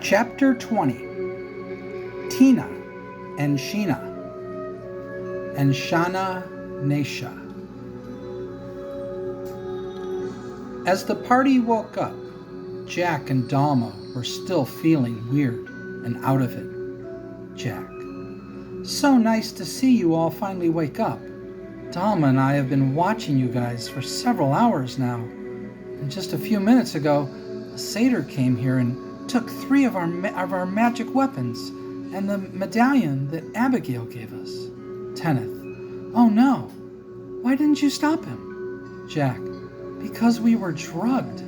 Chapter 20. Tina and Sheena and Shana-Naysha. As the party woke up, Jack and Dalma were still feeling weird and out of it. Jack: so nice to see you all finally wake up. Dalma and I have been watching you guys for several hours now. And just a few minutes ago, a satyr came here and took 3 of our magic weapons and the medallion that Abigail gave us. Tenneth: oh no, why didn't you stop him? Jack: because we were drugged.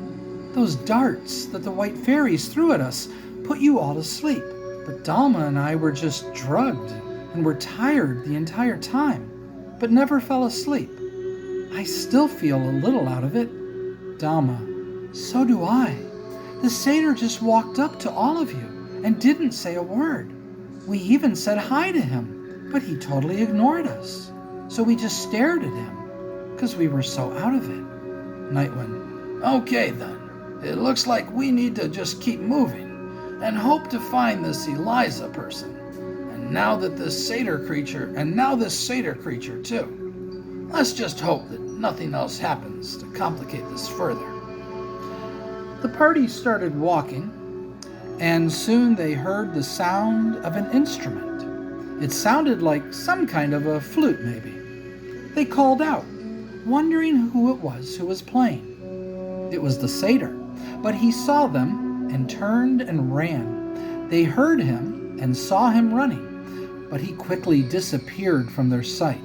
Those darts that the white fairies threw at us put you all to sleep. But Dalma and I were just drugged and were tired the entire time, but never fell asleep. I still feel a little out of it. Dalma: so do I. The satyr just walked up to all of you and didn't say a word. We even said hi to him, but he totally ignored us. So we just stared at him because we were so out of it. Nightwind: okay then. It looks like we need to just keep moving and hope to find this Eliza person. And now this satyr creature too. Let's just hope that nothing else happens to complicate this further. The party started walking, and soon they heard the sound of an instrument. It sounded like some kind of a flute, maybe. They called out, wondering who it was who was playing. It was the satyr, but he saw them and turned and ran. They heard him and saw him running, but he quickly disappeared from their sight.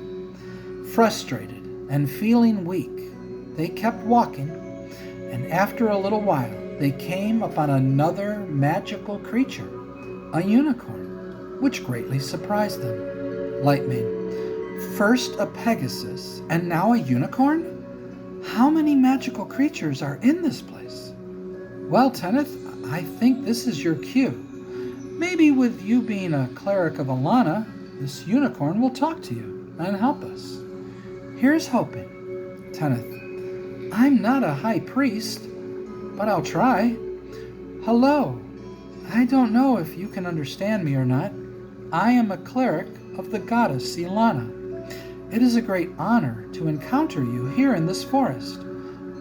Frustrated and feeling weak, they kept walking, and after a little while, they came upon another magical creature, a unicorn, which greatly surprised them. Lightmane: first a Pegasus, and now a unicorn? How many magical creatures are in this place? Well, Tenneth, I think this is your cue. Maybe with you being a cleric of Alana, this unicorn will talk to you and help us. Here's hoping. Tenneth: I'm not a high priest, but I'll try. Hello. I don't know if you can understand me or not. I am a cleric of the goddess Ilana. It is a great honor to encounter you here in this forest.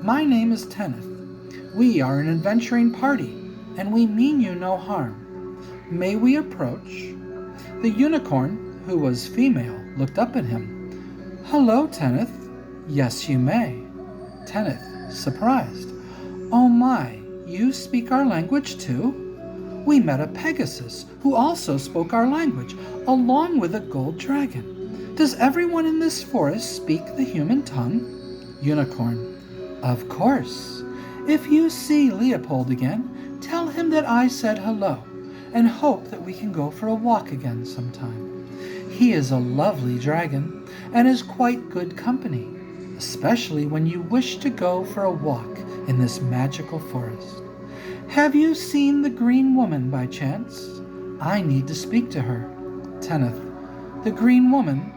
My name is Tenneth. We are an adventuring party, and we mean you no harm. May we approach? The unicorn, who was female, looked up at him. Hello, Tenneth. Yes, you may. Tenneth, surprised. Oh my, you speak our language too? We met a Pegasus who also spoke our language, along with a gold dragon. Does everyone in this forest speak the human tongue? Unicorn: of course. If you see Leopold again, tell him that I said hello, and hope that we can go for a walk again sometime. He is a lovely dragon, and is quite good company, especially when you wish to go for a walk in this magical forest. Have you seen the green woman by chance? I need to speak to her. Tenneth: the green woman?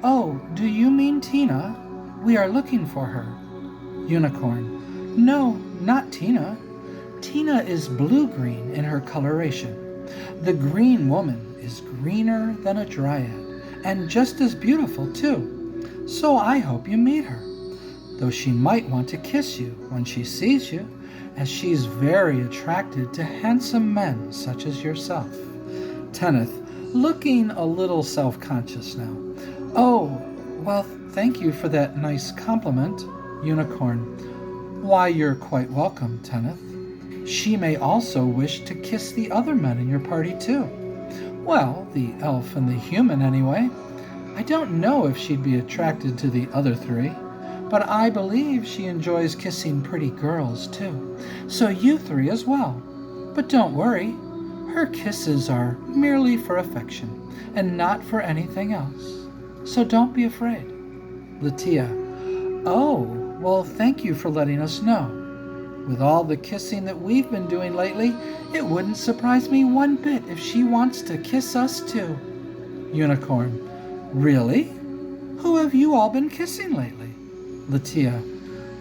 Oh, do you mean Tina? We are looking for her. Unicorn: no, not Tina. Tina is blue-green in her coloration. The green woman is greener than a dryad, and just as beautiful too. So I hope you meet her, though she might want to kiss you when she sees you, as she's very attracted to handsome men such as yourself. Tenneth, looking a little self-conscious now. Oh, well, thank you for that nice compliment. Unicorn: why, you're quite welcome, Tenneth. She may also wish to kiss the other men in your party too. Well, the elf and the human anyway. I don't know if she'd be attracted to the other 3, but I believe she enjoys kissing pretty girls too. So you 3 as well. But don't worry, her kisses are merely for affection and not for anything else. So don't be afraid. Latia: oh, well, thank you for letting us know. With all the kissing that we've been doing lately, it wouldn't surprise me one bit if she wants to kiss us too. Unicorn: really? Who have you all been kissing lately? Latia: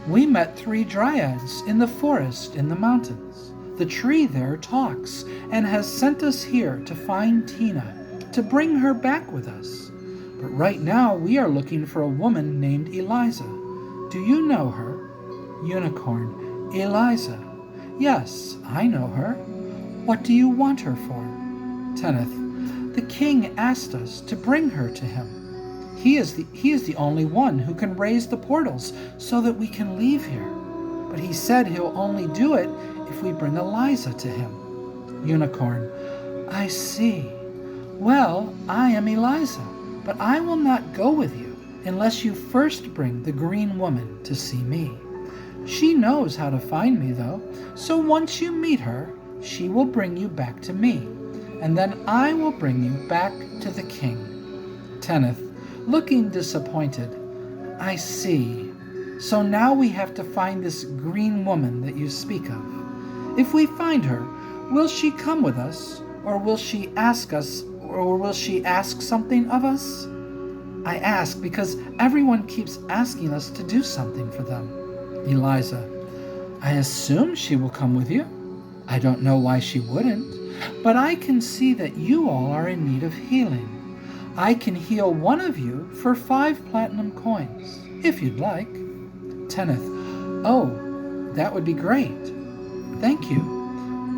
we met 3 dryads in the forest in the mountains. The tree there talks and has sent us here to find Tina, to bring her back with us. But right now we are looking for a woman named Eliza. Do you know her? Unicorn: Eliza. Yes, I know her. What do you want her for? Tenth: the king asked us to bring her to him. He is the only one who can raise the portals so that we can leave here. But he said he'll only do it if we bring Eliza to him. Unicorn: I see. Well, I am Eliza, but I will not go with you unless you first bring the green woman to see me. She knows how to find me, though, so once you meet her, she will bring you back to me, and then I will bring you back to the king. Tenth, looking disappointed: I see. So now we have to find this green woman that you speak of. If we find her, will she come with us, or will she ask something of us? I ask because everyone keeps asking us to do something for them. Eliza: I assume she will come with you. I don't know why she wouldn't, but I can see that you all are in need of healing. I can heal one of you for 5 platinum coins, if you'd like. Tenth: oh, that would be great. Thank you.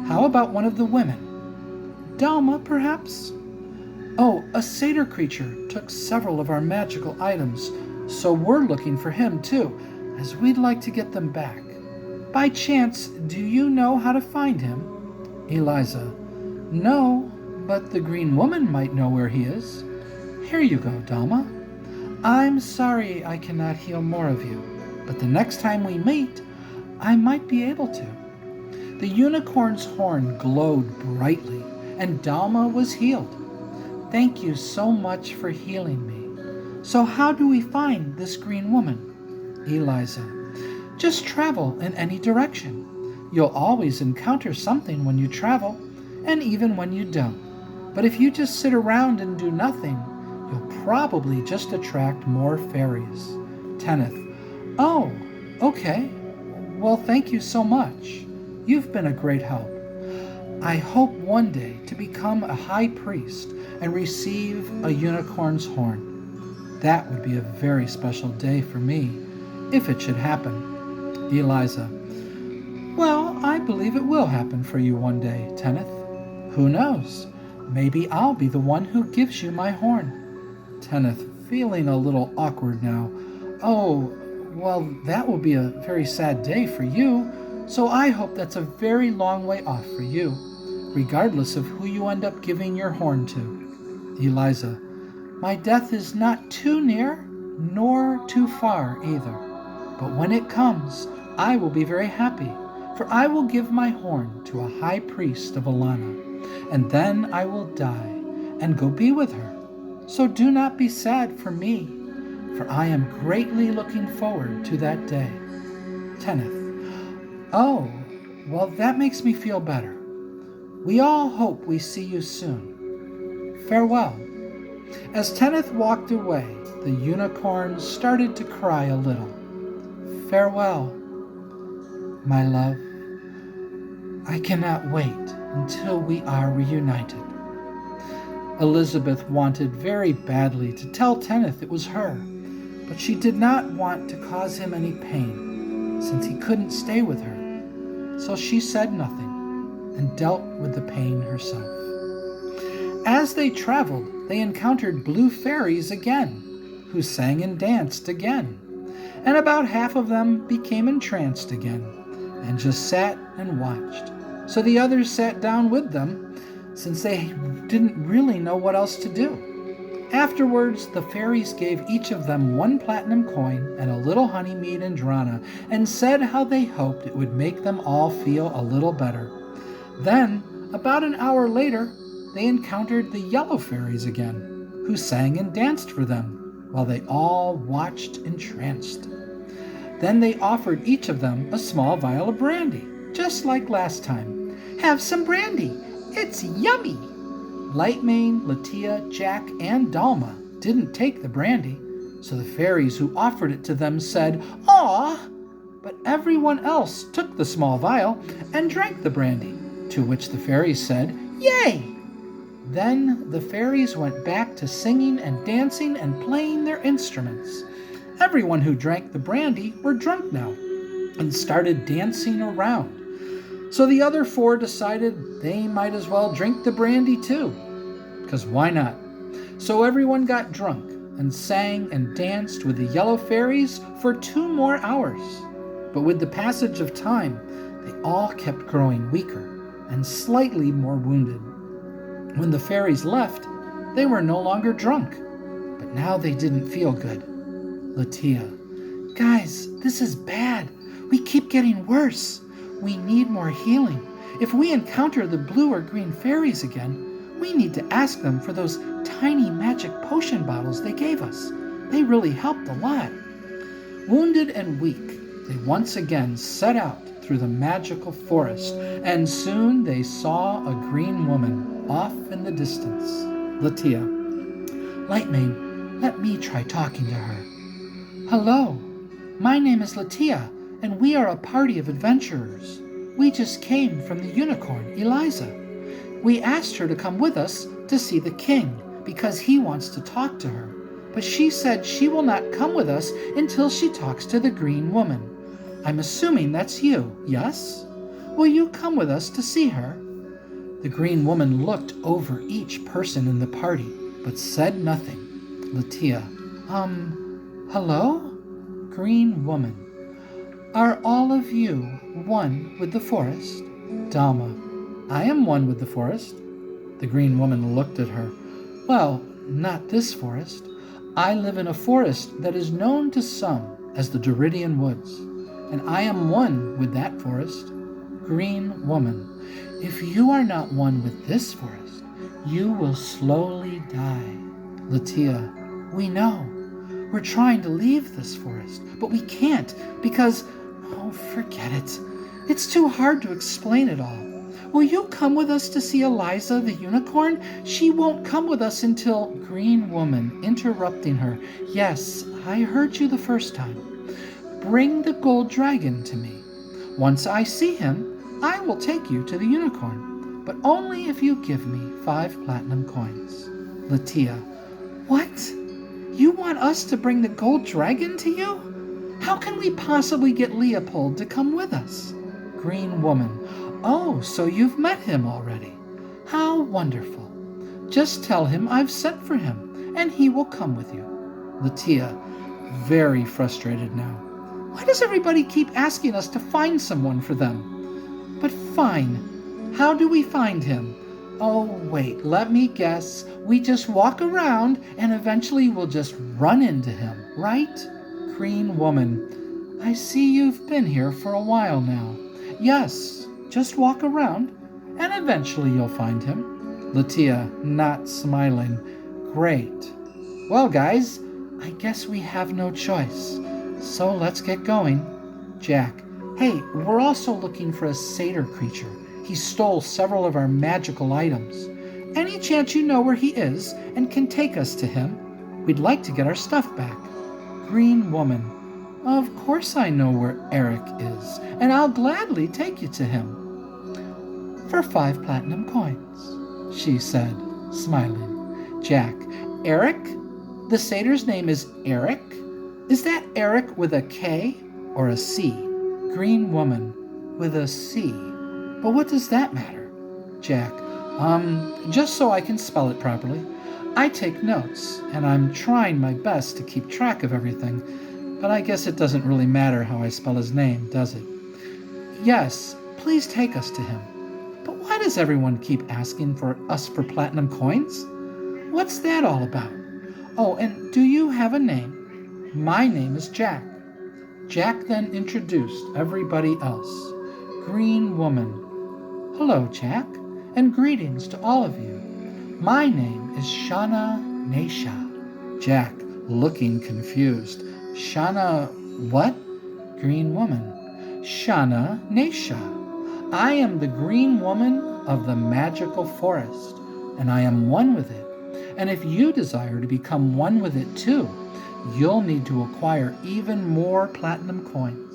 How about one of the women? Dalma, perhaps? Oh, a satyr creature took several of our magical items, so we're looking for him too, as we'd like to get them back. By chance, do you know how to find him? Eliza: no, but the green woman might know where he is. Here you go, Dalma. I'm sorry I cannot heal more of you, but the next time we meet, I might be able to. The unicorn's horn glowed brightly, and Dalma was healed. Thank you so much for healing me. So how do we find this green woman? Eliza: just travel in any direction. You'll always encounter something when you travel, and even when you don't. But if you just sit around and do nothing, you'll probably just attract more fairies. Tenth: oh, okay. Well, thank you so much. You've been a great help. I hope one day to become a high priest and receive a unicorn's horn. That would be a very special day for me, if it should happen. Eliza: well, I believe it will happen for you one day, Teneth. Who knows? Maybe I'll be the one who gives you my horn. Teneth, feeling a little awkward now. Oh, well, that will be a very sad day for you, so I hope that's a very long way off for you, regardless of who you end up giving your horn to. Eliza: my death is not too near, nor too far either. But when it comes, I will be very happy, for I will give my horn to a high priest of Alana, and then I will die and go be with her. So do not be sad for me, for I am greatly looking forward to that day. Teneth: oh, well, that makes me feel better. We all hope we see you soon. Farewell. As Teneth walked away, the unicorn started to cry a little. Farewell, my love. I cannot wait until we are reunited. Elizabeth wanted very badly to tell Teneth it was her, but she did not want to cause him any pain, since he couldn't stay with her. So she said nothing and dealt with the pain herself. As they traveled, they encountered blue fairies again, who sang and danced again, and about half of them became entranced again, and just sat and watched. So the others sat down with them, since they didn't really know what else to do. Afterwards, the fairies gave each of them 1 platinum coin and a little honeymead and drana, and said how they hoped it would make them all feel a little better. Then, about an hour later, they encountered the yellow fairies again, who sang and danced for them, while they all watched entranced. Then they offered each of them a small vial of brandy, just like last time. Have some brandy. It's yummy. Lightmane, Latia, Jack, and Dalma didn't take the brandy, so the fairies who offered it to them said, "Aw!" but everyone else took the small vial and drank the brandy, to which the fairies said, "Yay!" Then the fairies went back to singing and dancing and playing their instruments. Everyone who drank the brandy were drunk now and started dancing around. So the other four decided they might as well drink the brandy too, because why not? So everyone got drunk and sang and danced with the yellow fairies for 2 more hours. But with the passage of time, they all kept growing weaker and slightly more wounded. When the fairies left, they were no longer drunk, but now they didn't feel good. Latia: "Guys, this is bad. We keep getting worse. We need more healing. If we encounter the blue or green fairies again, we need to ask them for those tiny magic potion bottles they gave us. They really helped a lot." Wounded and weak, they once again set out through the magical forest, and soon they saw a green woman off in the distance. Latia: "Lightmane, let me try talking to her." "Hello, my name is Latia, and we are a party of adventurers. We just came from the unicorn, Eliza. We asked her to come with us to see the king because he wants to talk to her, but she said she will not come with us until she talks to the green woman. I'm assuming that's you, yes? Will you come with us to see her?" The green woman looked over each person in the party, but said nothing. Latia: Hello? Green woman: "Are all of you one with the forest?" Dalma: "I am one with the forest." The green woman looked at her. "Well, not this forest. I live in a forest that is known to some as the Doridian Woods, and I am one with that forest." Green woman: "If you are not one with this forest, you will slowly die." Latia: "We know. We're trying to leave this forest, but we can't because, forget it. It's too hard to explain it all. Will you come with us to see Eliza the unicorn? She won't come with us until—" Green woman interrupting her: "Yes, I heard you the first time. Bring the gold dragon to me. Once I see him, I will take you to the unicorn, but only if you give me 5 platinum coins." Latia: "What? You want us to bring the gold dragon to you? How can we possibly get Leopold to come with us?" Green woman: "Oh, so you've met him already. How wonderful. Just tell him I've sent for him, and he will come with you." Latia, very frustrated now: "Why does everybody keep asking us to find someone for them? But fine. How do we find him? Oh, wait, let me guess. We just walk around, and eventually we'll just run into him, right?" Green woman: "I see you've been here for a while now. Yes, just walk around, and eventually you'll find him." Latia, not smiling: "Great. Well, guys, I guess we have no choice. So let's get going." Jack: "Hey, we're also looking for a satyr creature. He stole several of our magical items. Any chance you know where he is and can take us to him? We'd like to get our stuff back." Green woman: "Of course I know where Eric is, and I'll gladly take you to him. For 5 platinum coins," she said, smiling. Jack: "Eric? The satyr's name is Eric? Is that Eric with a K or a C?" Green woman: "With a C. But what does that matter?" Jack: Just so I can spell it properly. I take notes, and I'm trying my best to keep track of everything, but I guess it doesn't really matter how I spell his name, does it?" "Yes, please take us to him. But why does everyone keep asking for us for platinum coins? What's that all about? Oh, and do you have a name?" "My name is Jack." Jack then introduced everybody else. Green woman: "Hello, Jack, and greetings to all of you. My name is Shana-Naysha." Jack, looking confused: "Shana what?" Green woman: "Shana-Naysha. I am the green woman of the magical forest, and I am one with it. And if you desire to become one with it too, you'll need to acquire even more platinum coins.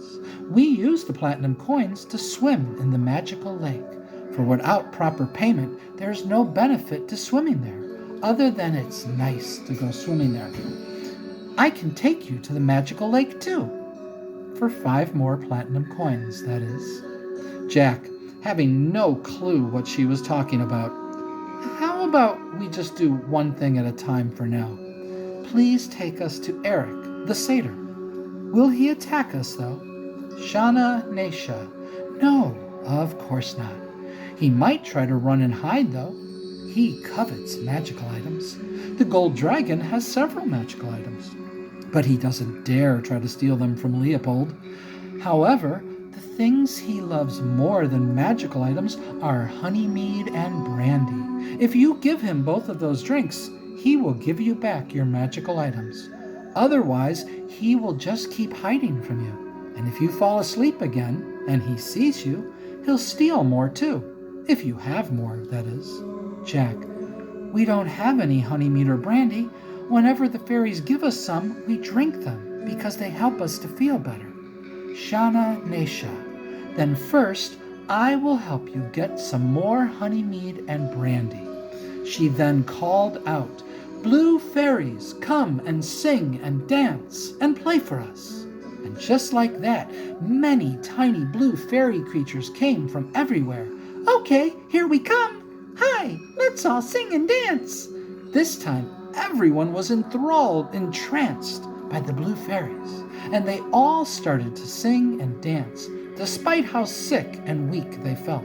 We use the platinum coins to swim in the magical lake, for without proper payment, there's no benefit to swimming there, other than it's nice to go swimming there. I can take you to the magical lake too, for 5 more platinum coins, that is. Jack, having no clue what she was talking about, how about we just do one thing at a time for now? Please take us to Eric, the satyr. Will he attack us, though? Shana-Naysha. No, of course not. He might try to run and hide, though. He covets magical items. The gold dragon has several magical items, but he doesn't dare try to steal them from Leopold. However, the things he loves more than magical items are honeymead and brandy. If you give him both of those drinks, he will give you back your magical items. Otherwise, he will just keep hiding from you. And if you fall asleep again, and he sees you, he'll steal more too. If you have more, that is. Jack, we don't have any honeymead or brandy. Whenever the fairies give us some, we drink them because they help us to feel better. Shana-Naysha, then first I will help you get some more honeymead and brandy. She then called out, Blue fairies, come and sing and dance and play for us. And just like that, many tiny blue fairy creatures came from everywhere. Okay, here we come. Hi, let's all sing and dance. This time, everyone was entranced by the blue fairies, and they all started to sing and dance, despite how sick and weak they felt.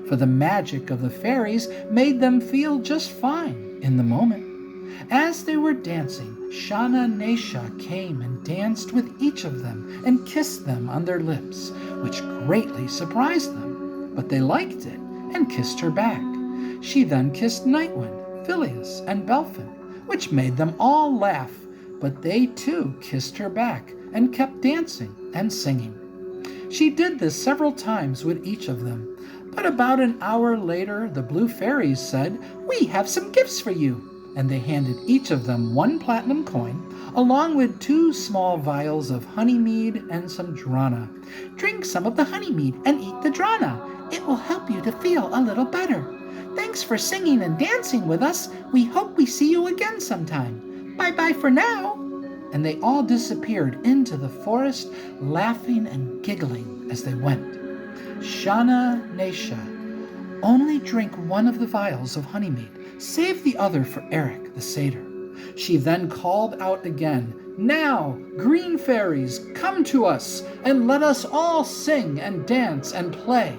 For the magic of the fairies made them feel just fine in the moment. As they were dancing, Shana-Naysha came and danced with each of them and kissed them on their lips, which greatly surprised them. But they liked it and kissed her back. She then kissed Nightwind, Phileas, and Belfin, which made them all laugh, but they too kissed her back and kept dancing and singing. She did this several times with each of them, but about an hour later the blue fairies said, We have some gifts for you. And they handed each of them 1 platinum coin, along with 2 small vials of honeymead and some drana. Drink some of the honeymead and eat the drana. It will help you to feel a little better. Thanks for singing and dancing with us. We hope we see you again sometime. Bye-bye for now. And they all disappeared into the forest, laughing and giggling as they went. Shana-Naysha, only drink 1 of the vials of honeymead. Save the other for Eric, the satyr. She then called out again, Now, green fairies, come to us, and let us all sing and dance and play.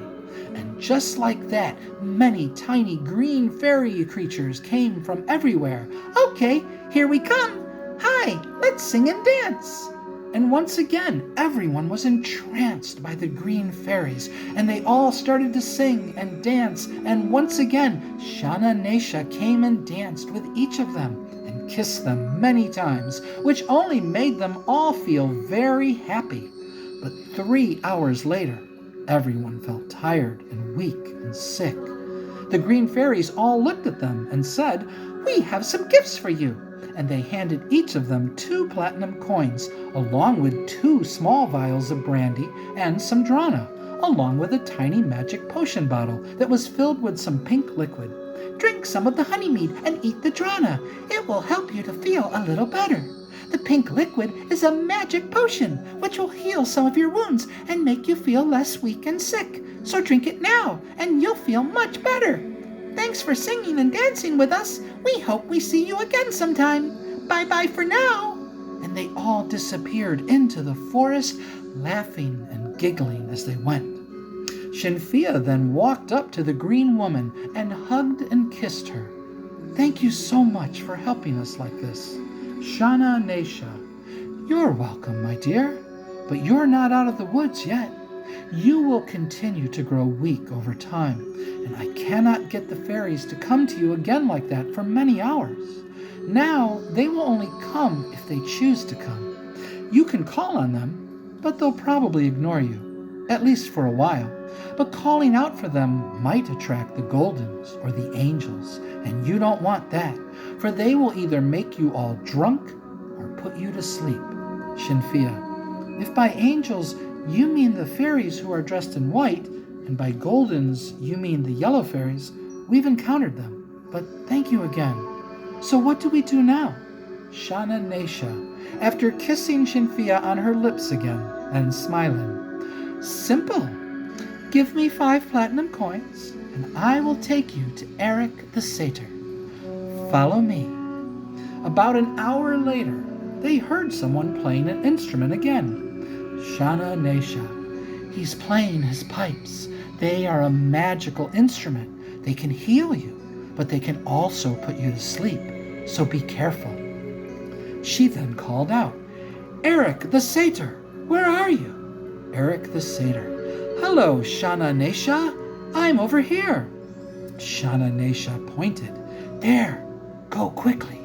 And just like that, many tiny green fairy creatures came from everywhere. Okay, here we come. Hi, let's sing and dance. And once again, everyone was entranced by the green fairies, and they all started to sing and dance, and once again, Shana-Naysha came and danced with each of them, and kissed them many times, which only made them all feel very happy. But 3 hours later, everyone felt tired and weak and sick. The green fairies all looked at them and said, We have some gifts for you. And they handed each of them 2 platinum coins, along with 2 small vials of brandy and some drana, along with a tiny magic potion bottle that was filled with some pink liquid. Drink some of the honeymead and eat the drana. It will help you to feel a little better. The pink liquid is a magic potion, which will heal some of your wounds and make you feel less weak and sick. So drink it now, and you'll feel much better. Thanks for singing and dancing with us. We hope we see you again sometime. Bye-bye for now. And they all disappeared into the forest, laughing and giggling as they went. Shinfia then walked up to the green woman and hugged and kissed her. Thank you so much for helping us like this. Shana-Naysha, you're welcome, my dear, but you're not out of the woods yet. You will continue to grow weak over time, and I cannot get the fairies to come to you again like that for many hours. Now, they will only come if they choose to come. You can call on them, but they'll probably ignore you, at least for a while. But calling out for them might attract the Goldens or the Angels, and you don't want that, for they will either make you all drunk or put you to sleep. Shinfia, if by angels you mean the fairies who are dressed in white, and by goldens you mean the yellow fairies, we've encountered them, but thank you again. So what do we do now? Shana-Naysha, after kissing Shinfia on her lips again and smiling. Simple. Give me 5 platinum coins, and I will take you to Eric the Satyr. Follow me. About an hour later, they heard someone playing an instrument again. Shana-Naysha. He's playing his pipes. They are a magical instrument. They can heal you, but they can also put you to sleep, so be careful. She then called out, Eric the Satyr, where are you? Eric the Satyr. Hello, Shana-Naysha. I'm over here. Shana-Naysha pointed. There, go quickly.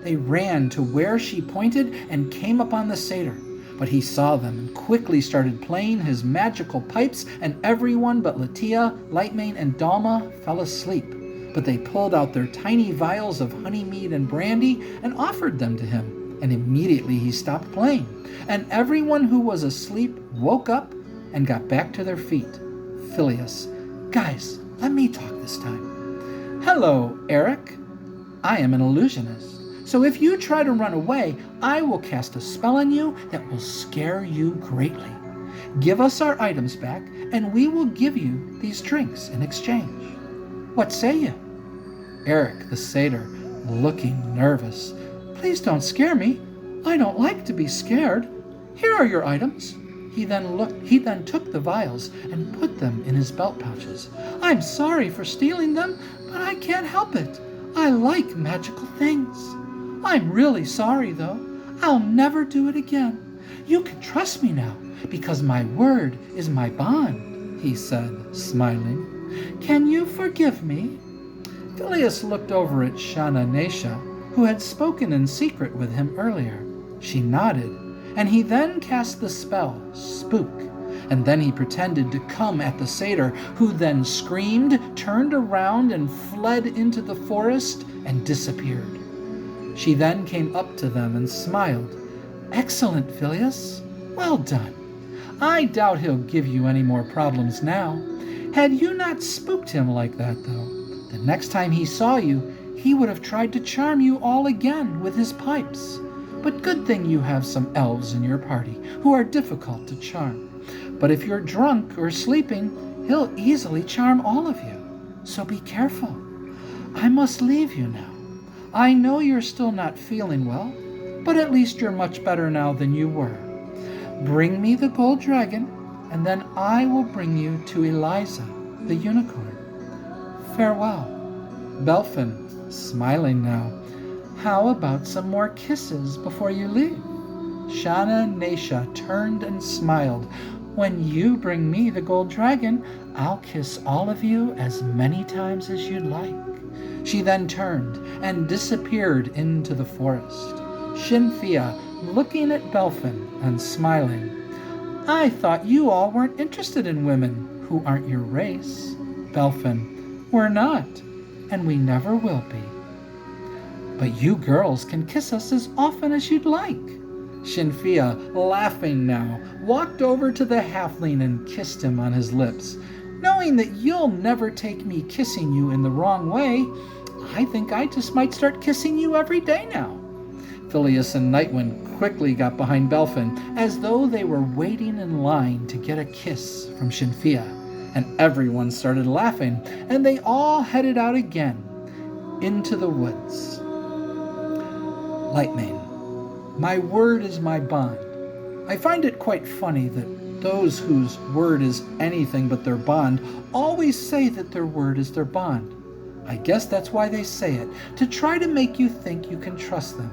They ran to where she pointed and came upon the satyr. But he saw them and quickly started playing his magical pipes, and everyone but Latia, Lightmane, and Dalma fell asleep. But they pulled out their tiny vials of honey mead and brandy and offered them to him, and immediately he stopped playing, and everyone who was asleep woke up and got back to their feet. Phileas, guys, let me talk this time. Hello, Eric. I am an illusionist. So if you try to run away, I will cast a spell on you that will scare you greatly. Give us our items back, and we will give you these drinks in exchange. What say you? Eric the Satyr, looking nervous. Please don't scare me. I don't like to be scared. Here are your items. He then took the vials and put them in his belt pouches. I'm sorry for stealing them, but I can't help it. I like magical things. I'm really sorry, though. I'll never do it again. You can trust me now, because my word is my bond, he said, smiling. Can you forgive me? Phileas looked over at Shana-Naysha, who had spoken in secret with him earlier. She nodded, and he then cast the spell, Spook, and then he pretended to come at the satyr, who then screamed, turned around, and fled into the forest and disappeared. She then came up to them and smiled. Excellent, Phileas. Well done. I doubt he'll give you any more problems now. Had you not spooked him like that, though, the next time he saw you, he would have tried to charm you all again with his pipes. But good thing you have some elves in your party who are difficult to charm. But if you're drunk or sleeping, he'll easily charm all of you. So be careful. I must leave you now. I know you're still not feeling well, but at least you're much better now than you were. Bring me the gold dragon, and then I will bring you to Eliza, the unicorn. Farewell. Belphin, smiling now. How about some more kisses before you leave? Shana-Naysha turned and smiled. When you bring me the gold dragon, I'll kiss all of you as many times as you'd like. She then turned and disappeared into the forest. Shinfia, looking at Belphin and smiling. I thought you all weren't interested in women who aren't your race. Belphin, we're not, and we never will be. But you girls can kiss us as often as you'd like. Shinfia, laughing now, walked over to the halfling and kissed him on his lips. Knowing that you'll never take me kissing you in the wrong way, I think I just might start kissing you every day now. Phileas and Nightwind quickly got behind Belphin, as though they were waiting in line to get a kiss from Shinfia, and everyone started laughing, and they all headed out again into the woods. Lightmane, my word is my bond. I find it quite funny that those whose word is anything but their bond always say that their word is their bond. I guess that's why they say it, to try to make you think you can trust them.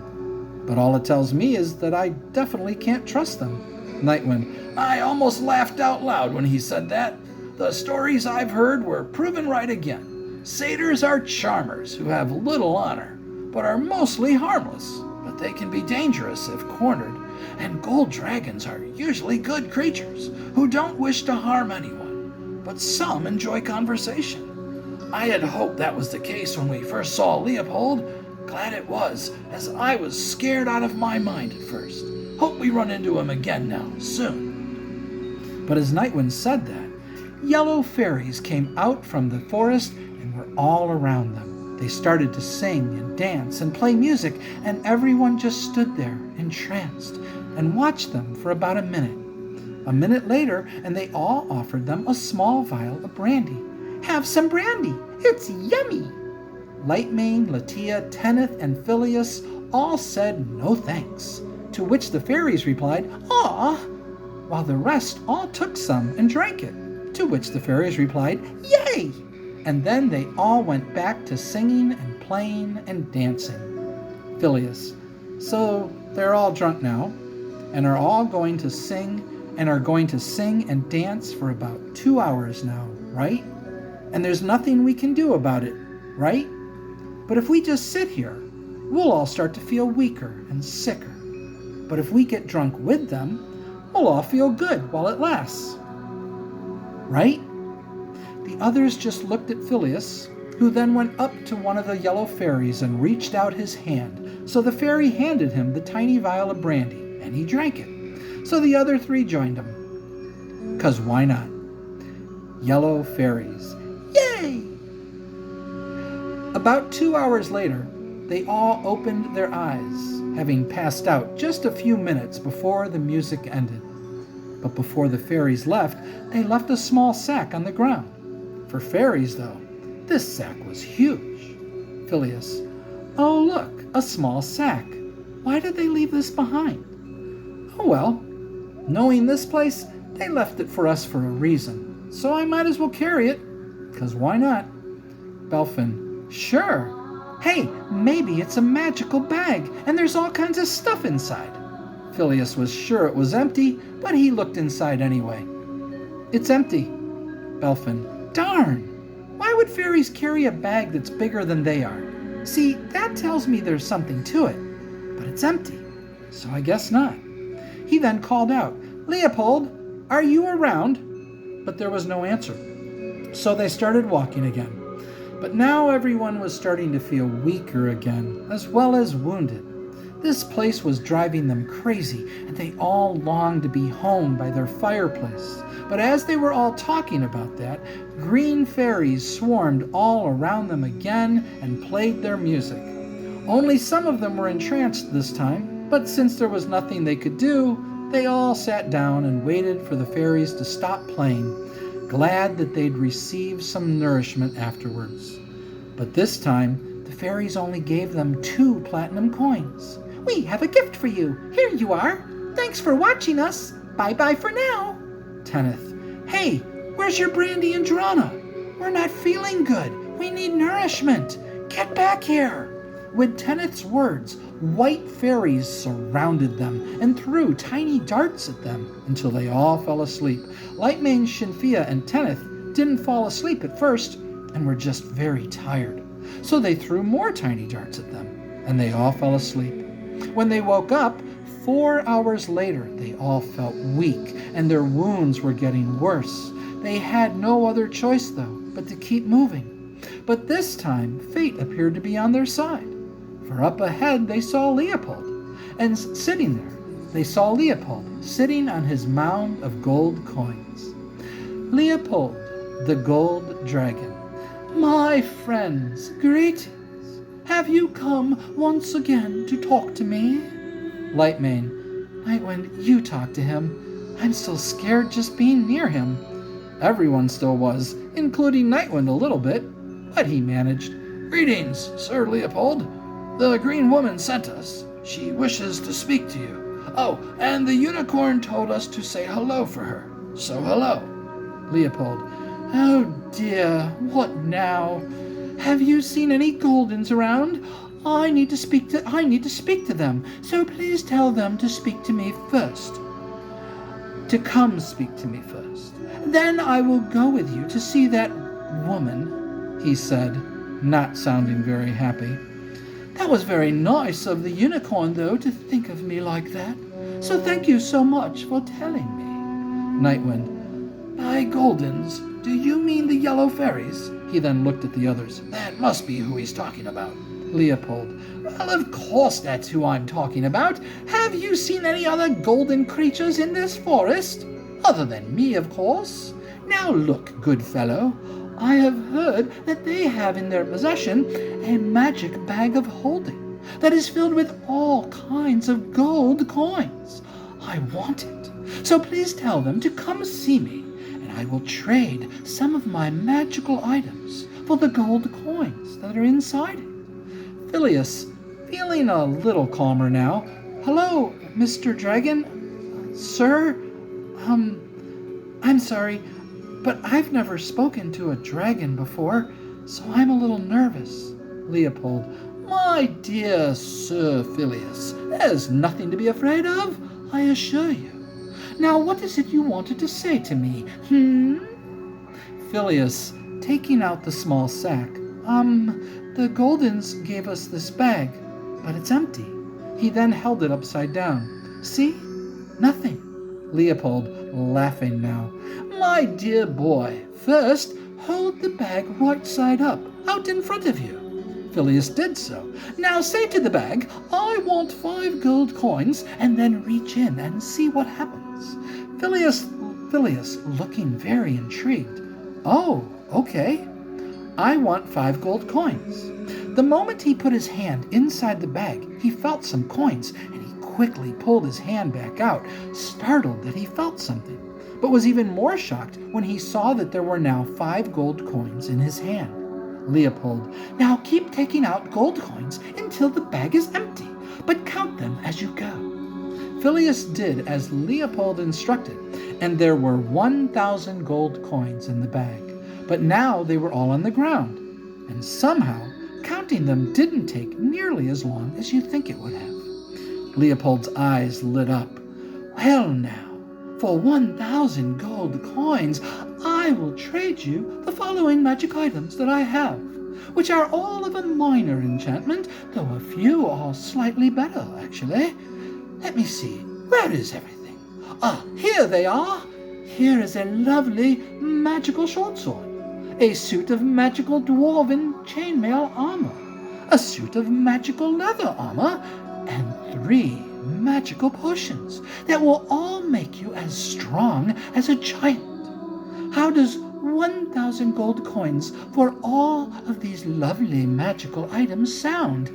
But all it tells me is that I definitely can't trust them. Nightwind, I almost laughed out loud when he said that. The stories I've heard were proven right again. Satyrs are charmers who have little honor, but are mostly harmless, but they can be dangerous if cornered. And gold dragons are usually good creatures who don't wish to harm anyone, but some enjoy conversation. I had hoped that was the case when we first saw Leopold, Glad it was, as I was scared out of my mind at first. Hope we run into him again now, soon." But as Nightwind said that, yellow fairies came out from the forest and were all around them. They started to sing and dance and play music, and everyone just stood there entranced and watched them for about a minute. A minute later, and they all offered them a small vial of brandy. "Have some brandy, it's yummy." Lightmane, Latia, Tenneth, and Phileas all said no thanks, to which the fairies replied, "Aw," while the rest all took some and drank it, to which the fairies replied, "Yay!" And then they all went back to singing and playing and dancing. Phileas: "So they're all drunk now, and are all going to sing and dance for about 2 hours now, right? And there's nothing we can do about it, right? But if we just sit here, we'll all start to feel weaker and sicker. But if we get drunk with them, we'll all feel good while it lasts, right?" The others just looked at Phileas, who then went up to one of the yellow fairies and reached out his hand. So the fairy handed him the tiny vial of brandy, and he drank it. So the other three joined him. 'Cause why not? Yellow fairies. Yay! About 2 hours later, they all opened their eyes, having passed out just a few minutes before the music ended. But before the fairies left, they left a small sack on the ground. For fairies, though, this sack was huge. Phileas: "Oh, look, a small sack. Why did they leave this behind?" "Oh, well, knowing this place, they left it for us for a reason. So I might as well carry it, 'cause why not?" Belfin: "Sure. Hey, maybe it's a magical bag, and there's all kinds of stuff inside." Phileas was sure it was empty, but he looked inside anyway. "It's empty." Belfin: "Darn! Why would fairies carry a bag that's bigger than they are? See, that tells me there's something to it, but it's empty, so I guess not." He then called out, "Leopold, are you around?" But there was no answer. So they started walking again. But now everyone was starting to feel weaker again, as well as wounded. This place was driving them crazy, and they all longed to be home by their fireplace. But as they were all talking about that, green fairies swarmed all around them again and played their music. Only some of them were entranced this time, but since there was nothing they could do, they all sat down and waited for the fairies to stop playing, glad that they'd receive some nourishment afterwards. But this time, the fairies only gave them 2 platinum coins. "We have a gift for you. Here you are. Thanks for watching us. Bye-bye for now." Tenneth: "Hey, where's your brandy and Drana? We're not feeling good. We need nourishment. Get back here." With Tenneth's words, white fairies surrounded them and threw tiny darts at them until they all fell asleep. Lightmane, Shinfia, and Tenneth didn't fall asleep at first and were just very tired. So they threw more tiny darts at them, and they all fell asleep. When they woke up, 4 hours later, they all felt weak, and their wounds were getting worse. They had no other choice, though, but to keep moving. But this time, fate appeared to be on their side. For up ahead, they saw Leopold, and sitting on his mound of gold coins. Leopold, the gold dragon. "My friends, greetings. Have you come once again to talk to me?" Lightmane: "Nightwind, you talk to him. I'm still scared just being near him." Everyone still was, including Nightwind a little bit, but he managed. "Greetings, Sir Leopold. The green woman sent us. She wishes to speak to you. Oh, and the unicorn told us to say hello for her. So hello." Leopold: "Oh dear, what now? Have you seen any Goldens around? I need to speak to them, so please tell them to speak to me first. To come speak to me first. Then I will go with you to see that woman," he said, not sounding very happy. "That was very nice of the unicorn, though, to think of me like that. So thank you so much for telling me." Nightwind: "By Goldens, do you mean the yellow fairies?" He then looked at the others. "That must be who he's talking about." Leopold. Well, of course that's who I'm talking about. Have you seen any other golden creatures in this forest? Other than me, of course. Now look, good fellow, I have heard that they have in their possession a magic bag of holding that is filled with all kinds of gold coins. I want it, so please tell them to come see me, and I will trade some of my magical items for the gold coins that are inside it. Phileas, feeling a little calmer now. Hello, Mr. Dragon? Sir? I'm sorry, but I've never spoken to a dragon before, so I'm a little nervous. Leopold. My dear Sir Phileas, there's nothing to be afraid of, I assure you. Now, what is it you wanted to say to me, Phileas, taking out the small sack. The Goldens gave us this bag, but it's empty. He then held it upside down. See? Nothing. Leopold, laughing now. My dear boy, first hold the bag right side up, out in front of you. Phileas did so. Now say to the bag, I want 5 gold coins, and then reach in and see what happens. Phileas, looking very intrigued. Oh, okay. I want 5 gold coins. The moment he put his hand inside the bag, he felt some coins, and he quickly pulled his hand back out, startled that he felt something, but was even more shocked when he saw that there were now 5 gold coins in his hand. Leopold, now keep taking out gold coins until the bag is empty, but count them as you go. Phileas did as Leopold instructed, and there were 1,000 gold coins in the bag, but now they were all on the ground, and somehow counting them didn't take nearly as long as you think it would have. Leopold's eyes lit up. Well now, for 1,000 gold coins, I will trade you the following magic items that I have, which are all of a minor enchantment, though a few are slightly better, actually. Let me see, where is everything? Ah, here they are! Here is a lovely magical short sword, a suit of magical dwarven chainmail armor, a suit of magical leather armor, and 3 magical potions that will all make you as strong as a giant. How does 1,000 gold coins for all of these lovely magical items sound?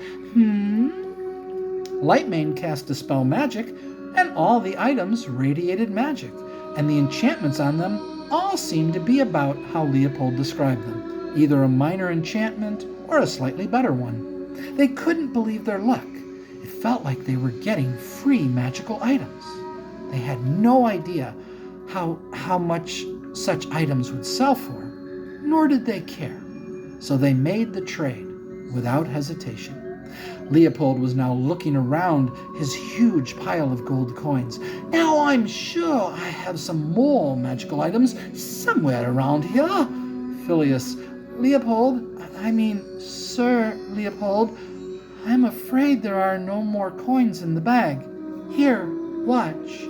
Lightmane cast Dispel Magic, and all the items radiated magic, and the enchantments on them all seemed to be about how Leopold described them, either a minor enchantment or a slightly better one. They couldn't believe their luck. It felt like they were getting free magical items. They had no idea how much such items would sell for, nor did they care. So they made the trade without hesitation. Leopold was now looking around his huge pile of gold coins. Now I'm sure I have some more magical items somewhere around here. Phileas, Sir Leopold, I'm afraid there are no more coins in the bag. Here, watch.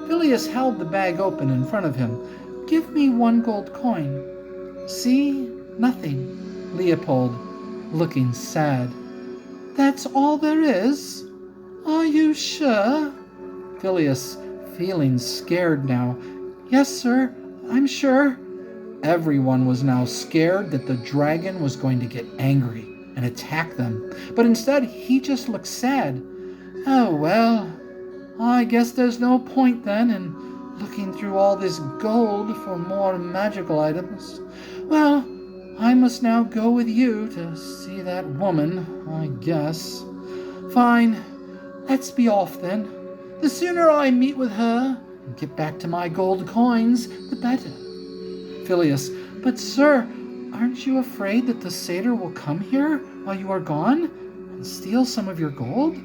Phileas held the bag open in front of him. Give me 1 gold coin. See? Nothing. Leopold, looking sad. That's all there is? Are you sure? Phileas, feeling scared now. Yes, sir, I'm sure. Everyone was now scared that the dragon was going to get angry and attack them, but instead he just looked sad. Oh, well, I guess there's no point then in looking through all this gold for more magical items. Well, I must now go with you to see that woman, I guess. Fine, let's be off then. The sooner I meet with her and get back to my gold coins, the better. Phileas, but sir, aren't you afraid that the satyr will come here while you are gone and steal some of your gold?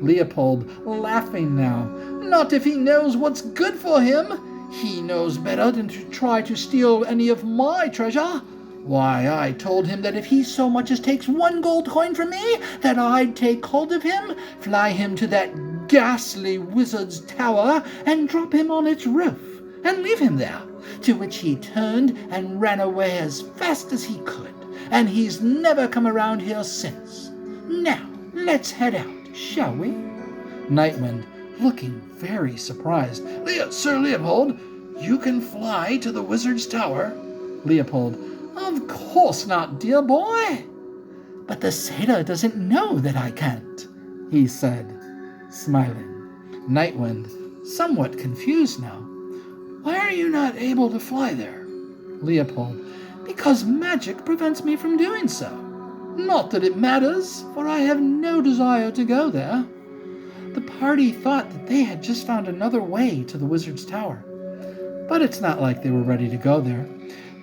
Leopold, laughing now. Not if he knows what's good for him. He knows better than to try to steal any of my treasure. Why, I told him that if he so much as takes 1 gold coin from me, that I'd take hold of him, fly him to that ghastly wizard's tower, and drop him on its roof, and leave him there, to which he turned and ran away as fast as he could, and he's never come around here since. Now, let's head out, shall we? Nightwind, looking very surprised. Sir Leopold, you can fly to the wizard's tower? Leopold, of course not, dear boy. But the satyr doesn't know that I can't, he said, smiling. Nightwind, somewhat confused now. Why are you not able to fly there? Leopold, because magic prevents me from doing so. Not that it matters, for I have no desire to go there. The party thought that they had just found another way to the wizard's tower. But it's not like they were ready to go there.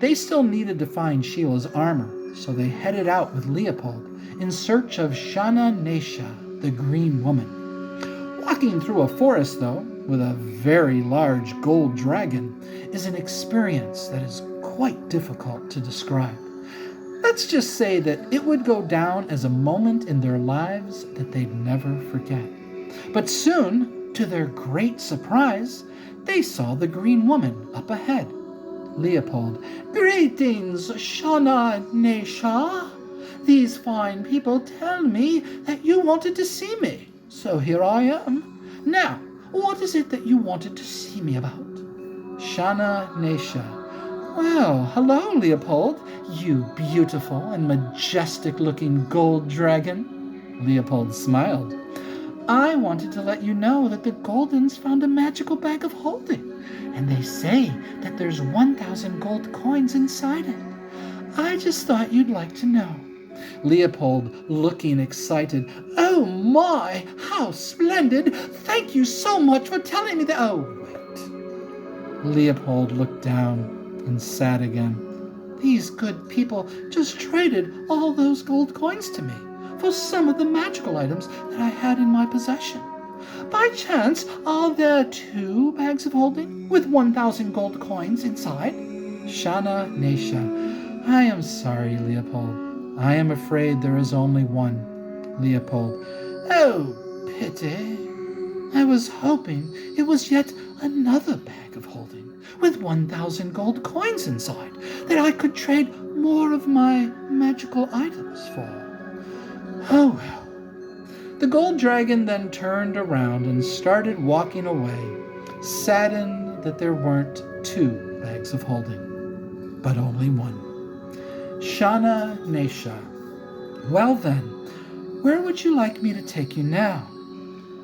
They still needed to find Sheila's armor, so they headed out with Leopold in search of Shana-Naysha, the green woman. Walking through a forest, though, with a very large gold dragon, is an experience that is quite difficult to describe. Let's just say that it would go down as a moment in their lives that they'd never forget. But soon, to their great surprise, they saw the green woman up ahead. Leopold, greetings, Shana-Naysha. These fine people tell me that you wanted to see me, so here I am. Now, what is it that you wanted to see me about? Shana-Naysha, well, hello, Leopold, you beautiful and majestic-looking gold dragon. Leopold smiled. I wanted to let you know that the Goldens found a magical bag of holding, and they say that there's 1,000 gold coins inside it. I just thought you'd like to know. Leopold, looking excited. Oh my, how splendid! Thank you so much for telling me that. Oh, wait. Leopold looked down and sad again. These good people just traded all those gold coins to me for some of the magical items that I had in my possession. By chance, are there 2 bags of holding with 1,000 gold coins inside? Shana-Naysha, I am sorry, Leopold. I am afraid there is only one. Leopold, oh, pity. I was hoping it was yet another bag of holding with 1,000 gold coins inside that I could trade more of my magical items for. Oh well. The gold dragon then turned around and started walking away, saddened that there weren't 2 bags of holding, but only 1. Shana-Naysha, well then, where would you like me to take you now?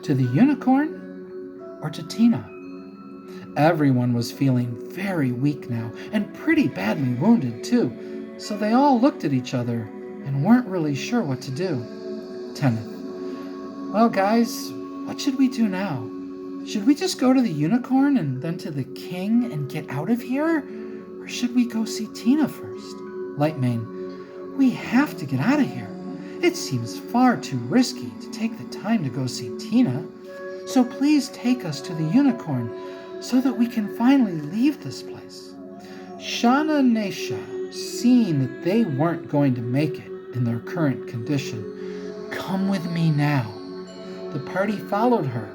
To the unicorn or to Tina? Everyone was feeling very weak now and pretty badly wounded too, so they all looked at each other and weren't really sure what to do. Kenneth, well guys, what should we do now? Should we just go to the unicorn and then to the king and get out of here? Or should we go see Tina first? Lightmane, we have to get out of here. It seems far too risky to take the time to go see Tina. So please take us to the unicorn so that we can finally leave this place. Shana-Naysha, seeing that they weren't going to make it in their current condition, come with me now. The party followed her,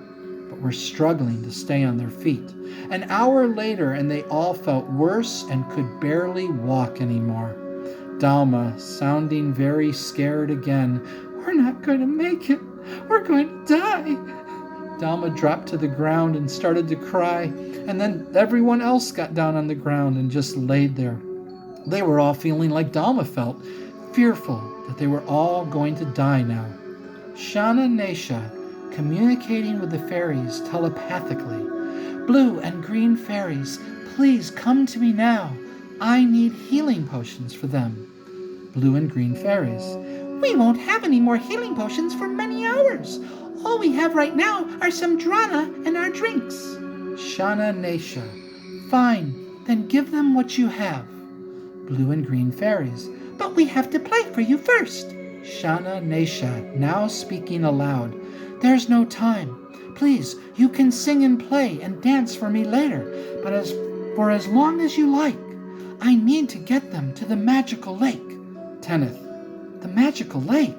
but were struggling to stay on their feet. An hour later, and they all felt worse and could barely walk anymore. Dalma, sounding very scared again. We're not going to make it. We're going to die. Dalma dropped to the ground and started to cry, and then everyone else got down on the ground and just laid there. They were all feeling like Dalma felt, fearful that they were all going to die now. Shana-Naysha, communicating with the fairies telepathically. Blue and green fairies, please come to me now. I need healing potions for them. Blue and green fairies, we won't have any more healing potions for many hours. All we have right now are some drana and our drinks. Shana-Naysha, fine, then give them what you have. Blue and green fairies, but we have to play for you first. Shana-Naysha, now speaking aloud, there's no time. Please, you can sing and play and dance for me later, but for as long as you like. I need to get them to the magical lake. Kenneth, the magical lake?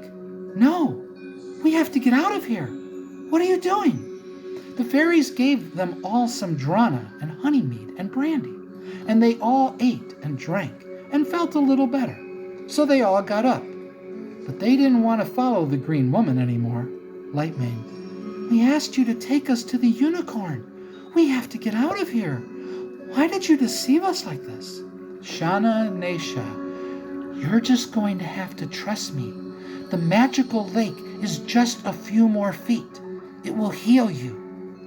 No, we have to get out of here. What are you doing? The fairies gave them all some drana and honeymead and brandy, and they all ate and drank and felt a little better. So they all got up. But they didn't want to follow the green woman anymore. Lightmane, we asked you to take us to the unicorn. We have to get out of here. Why did you deceive us like this? Shana-Naysha, you're just going to have to trust me. The magical lake is just a few more feet. It will heal you.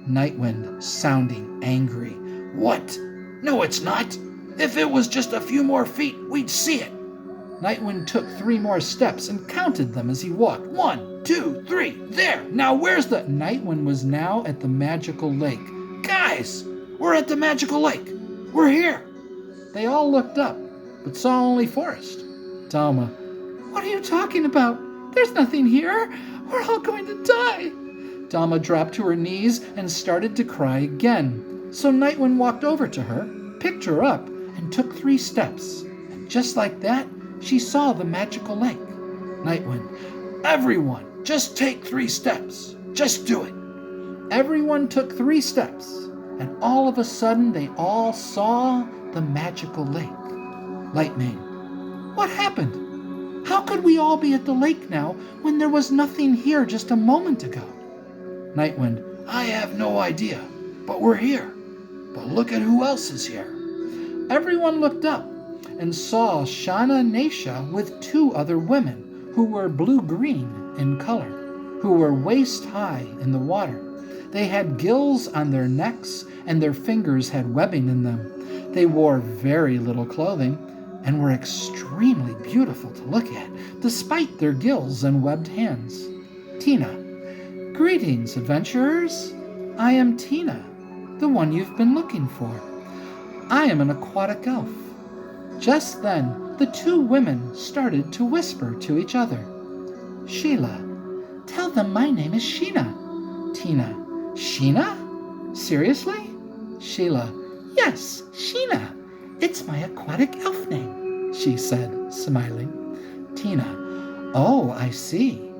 Nightwind, sounding angry. What? No, it's not. If it was just a few more feet, we'd see it. Nightwind took 3 more steps and counted them as he walked. 1, 2, 3, there! Now where's the... Nightwind was now at the magical lake. Guys, we're at the magical lake. We're here. They all looked up, but saw only forest. Dalma, what are you talking about? There's nothing here. We're all going to die. Dalma dropped to her knees and started to cry again. So Nightwind walked over to her, picked her up, and took 3 steps. And just like that, she saw the magical lake. Nightwind, everyone, just take 3 steps. Just do it. Everyone took 3 steps, and all of a sudden they all saw the magical lake. Lightmane, what happened? How could we all be at the lake now when there was nothing here just a moment ago? Nightwind, I have no idea, but we're here. But look at who else is here. Everyone looked up and saw Shana-Naysha with 2 other women who were blue-green in color, who were waist-high in the water. They had gills on their necks and their fingers had webbing in them. They wore very little clothing and were extremely beautiful to look at, despite their gills and webbed hands. Tina, greetings, adventurers. I am Tina, the one you've been looking for. I am an aquatic elf. Just then, the 2 women started to whisper to each other. Sheila, tell them my name is Sheena. Tina, Sheena? Seriously? Sheila, yes, Sheena. It's my aquatic elf name, she said, smiling. Tina, oh, I see.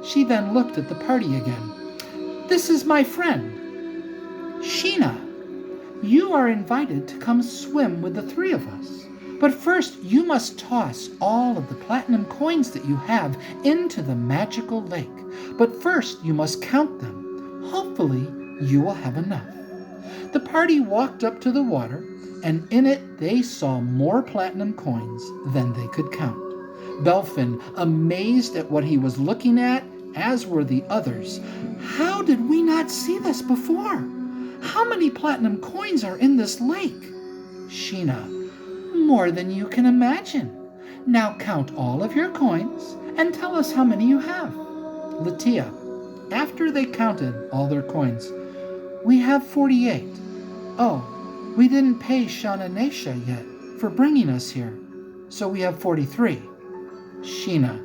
She then looked at the party again. This is my friend, Sheena. You are invited to come swim with the 3 of us. But first, you must toss all of the platinum coins that you have into the magical lake. But first, you must count them. Hopefully, you will have enough. The party walked up to the water, and in it they saw more platinum coins than they could count. Belfin, amazed at what he was looking at, as were the others. How did we not see this before? How many platinum coins are in this lake? Sheena, more than you can imagine. Now count all of your coins and tell us how many you have. Latia, after they counted all their coins, we have 48. Oh, we didn't pay Shana-Naysha yet for bringing us here, so we have 43. Sheena,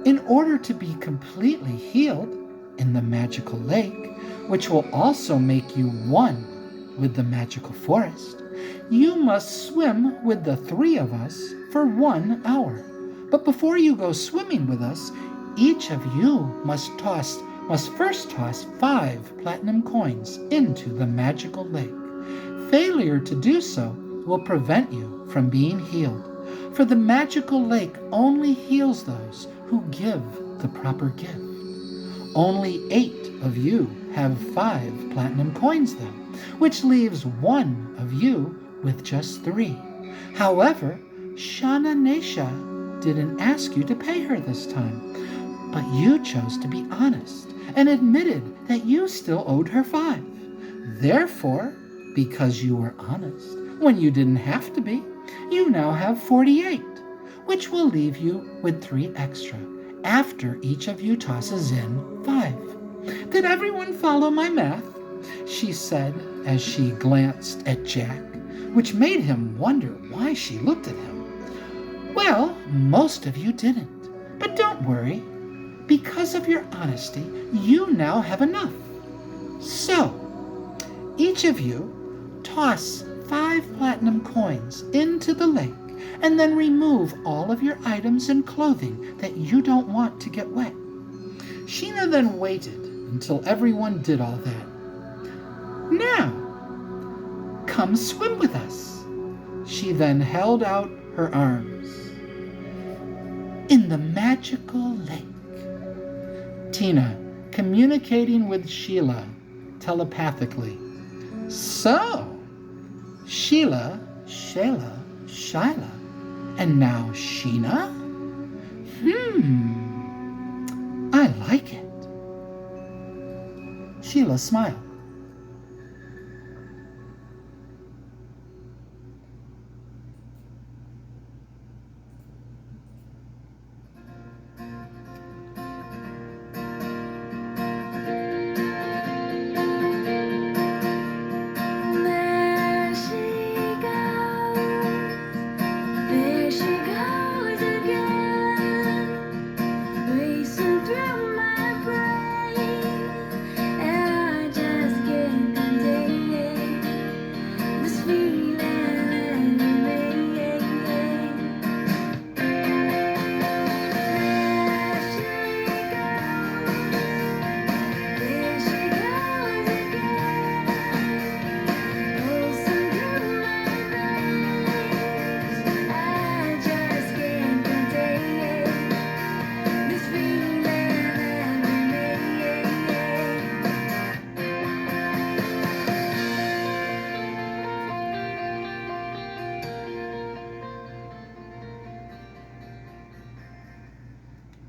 in order to be completely healed in the magical lake, which will also make you one with the magical forest, you must swim with the 3 of us for 1 hour. But before you go swimming with us, each of you must first toss 5 platinum coins into the magical lake. Failure to do so will prevent you from being healed, for the magical lake only heals those who give the proper gift. Only 8 of you have 5 platinum coins though, which leaves 1 of you with just 3. However, Shana-Naysha didn't ask you to pay her this time, but you chose to be honest and admitted that you still owed her 5. Therefore, because you were honest when you didn't have to be, you now have 48, which will leave you with 3 extra after each of you tosses in 5. Did everyone follow my math? She said as she glanced at Jack, which made him wonder why she looked at him. Well, most of you didn't, but don't worry. Because of your honesty, you now have enough. So, each of you toss 5 platinum coins into the lake and then remove all of your items and clothing that you don't want to get wet. Sheena then waited until everyone did all that. Now, come swim with us. She then held out her arms. in the magical lake. Tina communicating with Sheila telepathically. So, Sheila, Shayla, Shyla, and now Sheena? I like it. Sheila smiled.